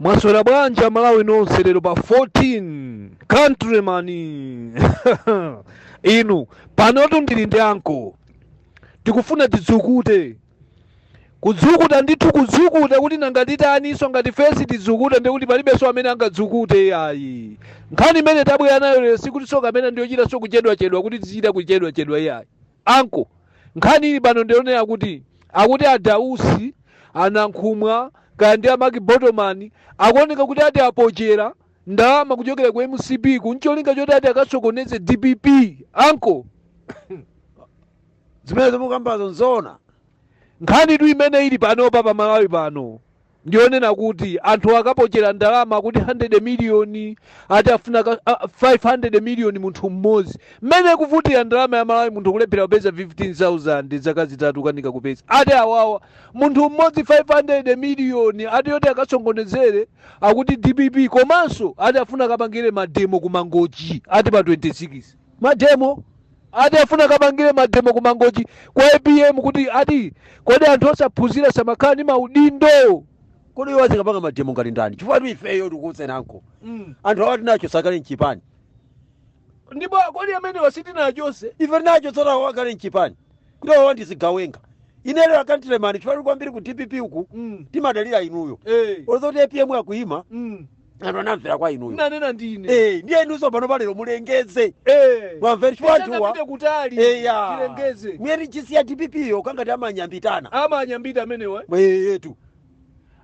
Mwaswera bwanja Malawi nonse lero pa 14 countryman inu panotu ndili ndi anko tikufuna tidzukute kudzukuta ndithu kudzukuta kuti nanga titaniso ngati fesi tidzukuta ndikuti palibenso amene angadzukute ayi nkhani imene tabwera nayo lero sikuti soka amene ndiyochita so kuchedwachedwa kuti tichita kuchedwachedwa iyayi anko nkhani ili pano ndionera kuti akuti adausi anankhumwa kaya ndi amaki botomani akuoneka kuti ati apochera ndalama kuchokera ku MCP kuncholinga choti ati akasokoneze DPP anko zimene mukambazo nzona nkhani tu imene ili panopa pa Malawi pano ndionena kuti anthu akapochera ndalama kuti 100 miliyoni ati afuna 500 miliyoni munthu mmodzi mmene kuvutira ndalama ya Malawi munthu kulephera kupeza 15,000 zaka zitatu kanika kupeza ati awawa munthu mmodzi 500 miliyoni ati yoti akasokonezere akuti DPP komanso ati afuna kapangire mademo kumangochi ati pa 26 mademo ati afuna kapangire mademo kumangochi kwa APM kuti ati kodi anthu osaphunzira samakhala ndi maudindo kodi iwo azikapanga mademo ngati ndani chifukwa tu ifeyo tikuwuzenanko anthu awati nacho sakale mchipani ndipo kodi amene wasitina chose ife nacho tsota wakale mchipani kuti awa ndizigawenga inelero akantilemani chifukwa kwambiri ku DPP uku timadalira inuyo olozoti APM akuima anthu anamvera kwa inuyo nanena ndine ndiye inuso pano palero mulengeze mwamvera chifukwa chuwa tilengeze mweri chisi ya DPP yo kangati amanyambita amenewa yetu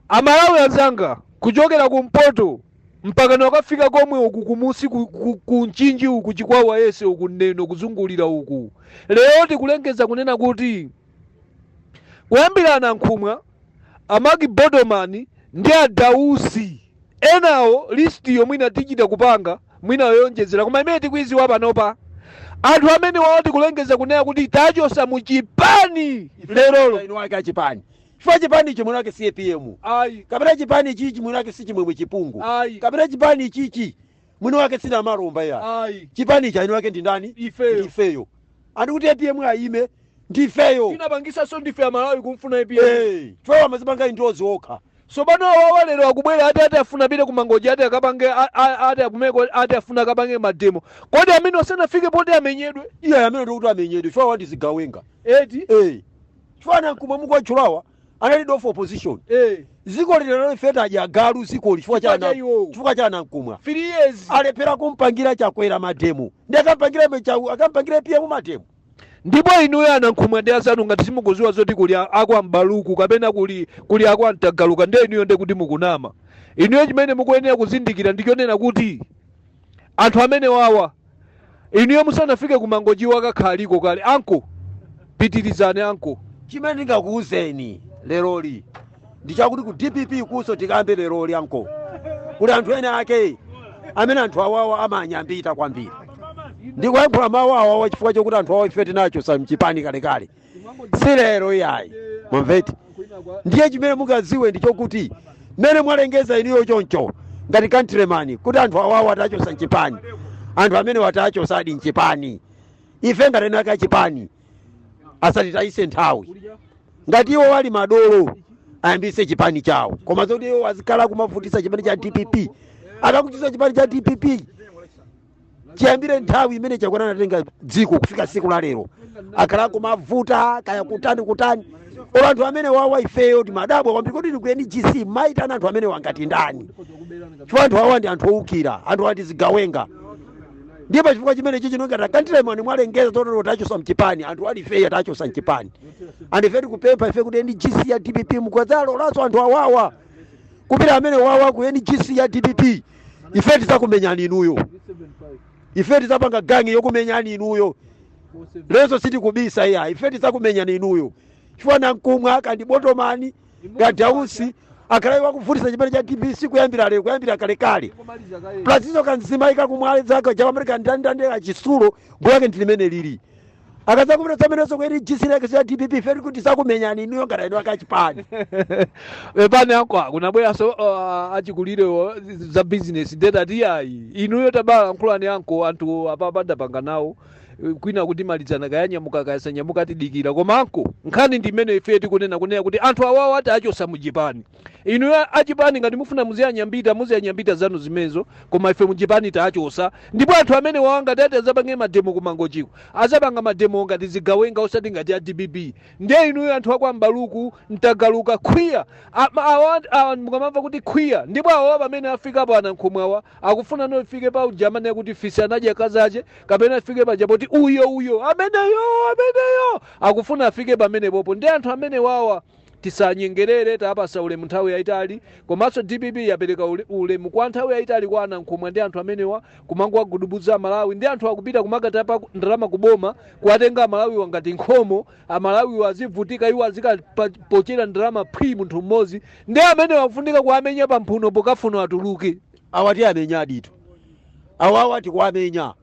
Amalawi anzanga kuchokera kumpoto mpaka nakafika komwe uku kumusi ku nchinji uku chikwawa yese uku neno kuzungulira uku lero tikulengeza kunena kuti kuyambira anankhumwa amaki bodomani ndi adausi enawo listi yomwina tichita kupanga mwina yoyonjezera koma imene tikuiziwa panopa anthu amene wawati kulengeza kunena kuti tachosa muchipani lerolo ino wake achipani chifukwa chipani ichi mwina wake si APM kapena chipani ichichi mwina wake si chimwemwe chipungu kapena chipani ichichi mwina wake sina marumba ya chipani ichi ino wake ndi ndani ifeyo andi kuti APM aime ndifeyo tinapangisa so ndife Amalawi kumfuna APM chifukwa amazipanga indozi okha so bano wawa lero akubwera ati afuna pite kumangoji ati akapange ati akumeko ati afuna akapange mademo kodi amene osanafike poti amenyedwe amene ndikuti amenyedwe chifukwa wati zigawenga chifukwa anankhumwa mukwachulawa anali do for opposition ziko lero ifeta ajagalu ziko chifukwa cha anankhumwa 3 years alephera kumpangira chakwera mademo ndi akampangira APM mademo ndipo inuyo anankhumwa ndi asanu ngati simukuziwa zoti kuli akwa mbaluku kapena kuli akwa mtagaluka ndiye inuyo ndi kuti mukunama inuyo chimene mukuyenera kuzindikira ndichonena kuti anthu amene wawa inuyo musanafike kumangoji wakakhaliko kale anko pitirizane anko chimene ndingakuuzeni leroli ndichakuti ku DPP kuso tikambe leroli anko kuti anthu ene ake amene anthu awawa amanyambita kwambiri ndikuyankhula mawu awawa chifukwa chokuti anthu awa ifete nacho samchipani kalekale si lero iyayi mwamveti ndiye chimene mukaziwe ndichokuti mmene mwalengeza iniyo choncho ngati countryman kuti anthu awawa atachosa mchipani anthu amene watachosa adi mchipani ife ngati ene ake achipani asatitayise nthawi ngati iwo wali madolo ayambise chipani chawo koma zoti iwo azikhala kumavutisa chipani cha DPP akakutisa chipani cha DPP chiyambire nthawi imene chakwana natenga dziko kufika siku la lero akhala kumavuta kaya kutani olo anthu amene wawa ifeyo timadabwa kwambiri kuti ndikuyeni GC maitana anthu amene wangati ndani chifukwa anthu awa ndi anthu owukira anthu ati zigawenga ndiye pa chifukwa chimene chichi nongati countryman mwalengeza totolo tachosa mchipani anthu ali ifeyo tachosa mchipani andi ife tikupempha ife kuti GC ya DPP mukwadzalolanso anthu awawa kupita amene wawa ku GC ya DPP ife tizakumenyani inuyo ife tizapanga gangi yokumenyani inuyo lezo siti kubisa iya ife tizakumenyani inuyo chifukwa nankhumwa kandi botomani gadausi akhala wakuvutisa chipani cha DPC kuyambira lero kuyambira kalekale plazizo kanzima ikakumwale zaka cha America ndandande achisulo mbuyake ndilimene lili akazakumira zamenezo kweri GC ya DPP ife kuti tizakumenyani inuyo ngati ino akachipani pane akwa kunabwera so achikulire za business data tiyayi inuyo tabala nkhulani anko anthu apapanda panga nawo kwina kuti malizana kayanyamuka kayasanyamuka tidikira komanko nkhani ndi imene ife tikunena kuti anthu awawo ati achosa mujipani. Inu achipani ngati mufuna muziyanyambita zanu zimenezo, koma ife mujipani tachosa. Ndipo anthu amene wawa ngati ati azapange mademo kumangochiko azapanga mademo ngati zigawenga osati ngati a DPP. Ndiye inu anthu akwa Mbaluku mtagaluka khwiya awa mukamamva kuti khwiya, ndipo awa pamene afika pa anankhomwe awa akufuna nofike pa ujamane kuti fisi anadya kazache kapena afike paja poti uyo ameneyo akufuna afike pamene popo. Ndi anthu amene wawa tisanyengerere tapasa ulemu nthawi yayitali, komanso DPP yapereka ulemu kwa nthawi yayitali kwa anankhomwe ndi anthu amenewa kumango wagudubuza Malawi. Ndi anthu akupita kumakatapa ndalama kuboma kuwatenga Amalawi wangati nkhomo, Amalawi wazivutika iwo azikapochera ndalama phwi munthu mmodzi. Ndi amene wafunika kuamenya pa mphuno pokafuna atuluke. Awati amenya aditu awawa tikuamenya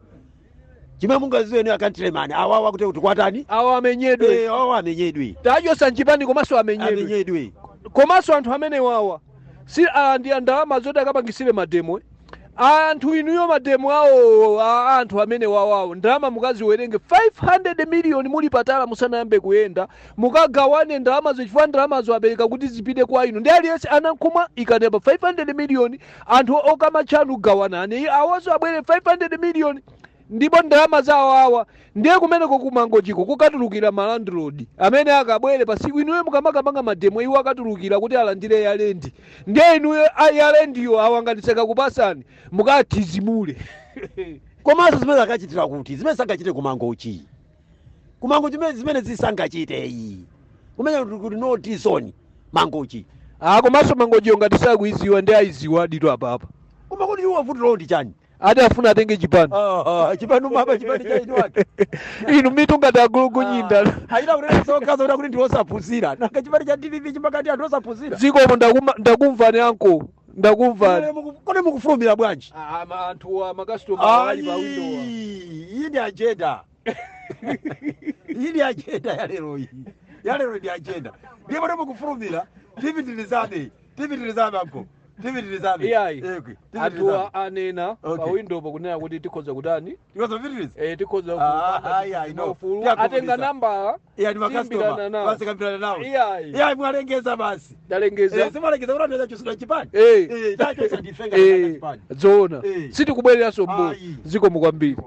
chimwe mungaziwe ni akantilemani awawa kuti kwatani awa amenyedwe. Awawa amenyedwe tachosa njipani komanso amenyedwe. Komanso anthu amene wawa si ndi ndalama zoti akapangisire mademo. Anthu inuyo mademo awo anthu amene wawawo ndalama mukaziwerenge 500 million muli patala musanayambe kuyenda, mukagawane ndalamazo chifukwa ndalamazo apereka kuti zipite kwa inu. Ndi aliyense anankhomwe ikanepa 500 million, anthu okama chanu gawanane awaso abwere 500 million. Ndipo ndalama zawo awa ndiye kumeneko kumangochiko kukatulukira malandlord amene akabwere pasiku inuyo mukamakapanga mademo iwo akatulukira kuti alandire yalendi. Ndiye inuyo yalendiyo awangatiseka kupasani mukatizimule. Komanso zimene akachitira kuti zimene sangachite kumangochi zimene zisangachiteyi kumenya kuti no tisoni mangochi komanso mangochiyo ngati sakuiziwa ndi aiziwa dito apapa. Koma kuti iwo avutiro ndi chani? Ati afuna atenge chipani. Chipani mama chipani cha inu wake. Inu mitu ngati agulugu nyinda. Haina kuti sokazo kuti ndi osapuzira. Nanga chipani cha DPP chimakati anthu osapuzira. Zikomo ndakumvani anko. Ndakumvani. Kone mukufulumira bwanji? Anthu wa makastoma ali pa window. Iyi ndi agenda. Iyi ndi agenda ya lero iyi. Ya lero ndi agenda. Ndiye pano mukufulumira. Tipitirizabe anko. Iyayi anthu anena pa window kunena kuti tikhoza kutani tikhoza ufulu atenga namba timbirana nawo. Iyayi mwalengeza basi. Ndalengeza simalengeza kuti anaweza chusula chipani zona sitikubwereranso mbo. Zikomo kwambiri.